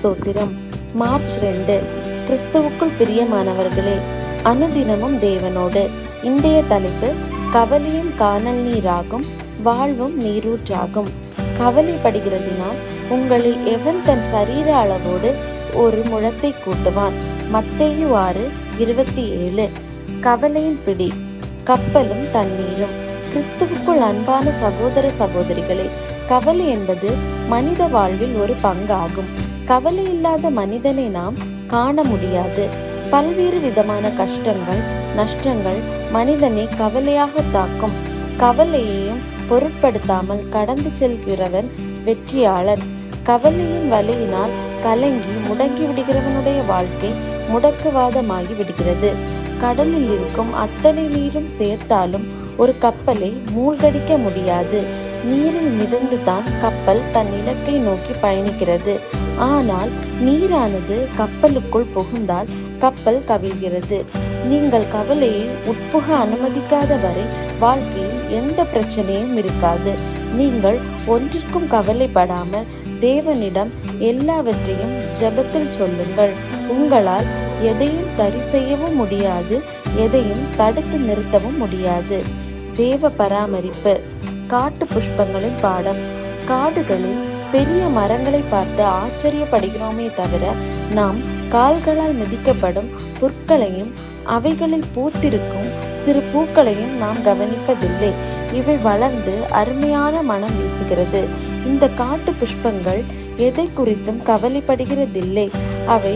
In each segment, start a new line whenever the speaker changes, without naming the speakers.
ஸ்தோத்திரம். மார்ச் 2. கிறிஸ்துவுக்குள் பிரியமானவர்களே, அனுதினமும் தேவனோடு. இன்றைய தலைப்பு, கவலையும் கானல் நீராகும், வாழ்வும் நீரூற்றாகும். கவலைப்படுகிறதினால் உங்களில் எவன் தன் சரீர அளவோடு ஒரு முழத்தை கூட்டுவான்? மத்தேயு 6:27. கவலையின் பிடி, கப்பலும் தண்ணீரும். கிறிஸ்துவுக்குள் அன்பான சகோதர சகோதரிகளே, கவலை என்பது மனித வாழ்வில் ஒரு பங்காகும். கவலை இல்லாத மனிதனை நாம் காண முடியாது. பல்வேறு விதமான கஷ்டங்கள், நஷ்டங்கள் மனிதனை கவலையாக தாக்கும். கவலையையும் பொருட்படுத்தாமல் கடந்து செல்கிறவன் வெற்றியாளன். கவலையின் வலையினால் கலங்கி முடங்கி விடுகிறவனுடைய வாழ்க்கை முடக்குவாதமாகி விடுகிறது. கடலில் இருக்கும் அத்தனை நீரும் சேர்த்தாலும் ஒரு கப்பலை மூழ்கடிக்க முடியாது. நீரில் மிதந்துதான் கப்பல் தன் இலக்கை நோக்கி பயணிக்கிறது. ஆனால் நீரானது கப்பலுக்குள் புகுந்தால் கப்பல் கவிழ்கிறது. நீங்கள் கவலையை உட்புக அனுமதிக்காத வரை வாழ்க்கையில் எந்த பிரச்சனையும் இருக்காது. நீங்கள் ஒன்றிற்கும் கவலைப்படாமல் தேவனிடம் எல்லாவற்றையும் ஜெபத்தில் சொல்லுங்கள். உங்களால் எதையும் சரி செய்யவும் முடியாது, எதையும் தடுத்து நிறுத்தவும் முடியாது. தேவ பராமரிப்பு. காட்டு புஷ்பங்களின் பாடம். காடுகளில் பெரிய மரங்களை பார்த்து ஆச்சரியப்படுகிறோமே தவிர நாம் கால்களால் மிதிக்கப்படும் புற்களையும் அவைகளில் பூத்திருக்கும் சிறு பூக்களையும் நாம் கவனிப்பதில்லை. இவை வளர்ந்து அருமையான மனம் வீசுகிறது. இந்த காட்டு புஷ்பங்கள் எதை குறித்தும் கவலைப்படுகிறதில்லை. அவை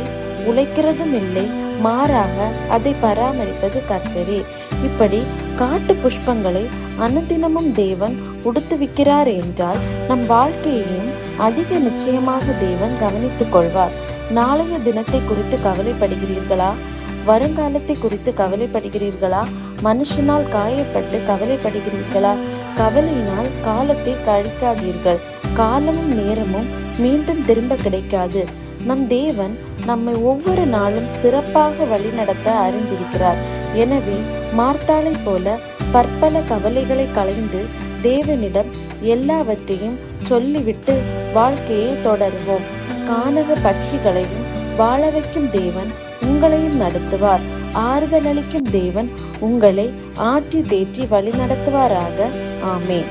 உழைக்கிறதும் இல்லை, மாறாக அதை பராமரிப்பது கர்த்தரே. இப்படி காட்டு புஷ்பங்களை அனுதினமும் தேவன் உடுத்துவிக்கிறார் என்றால் நம் வாழ்க்கையையும் அதிக நிச்சயமாக தேவன் கவனித்துக் கொள்வார். நாளைய தினத்தை குறித்து கவலைப்படுகிறீர்களா? வருங்காலத்தை குறித்து கவலைப்படுகிறீர்களா? மனுஷனால் காயப்பட்டு கவலைப்படுகிறீர்களா? கவலையினால் காலத்தை கழிக்காதீர்கள். காலமும் நேரமும் மீண்டும் திரும்ப கிடைக்காது. நம் தேவன் நம்மை ஒவ்வொரு நாளும் சிறப்பாக வழிநடத்த அறிந்திருக்கிறார். எனவே மார்த்தாளை போல பற்பல கவலைகளை களைந்து தேவனிடம் எல்லாவற்றையும் சொல்லிவிட்டு வாழ்க்கையை தொடருவோம். கானக பட்சிகளையும் வாழ வைக்கும் தேவன் உங்களையும் நடத்துவார். ஆறுதல் அளிக்கும் தேவன் உங்களை ஆற்றி தேற்றி வழி நடத்துவாராக. ஆமென்.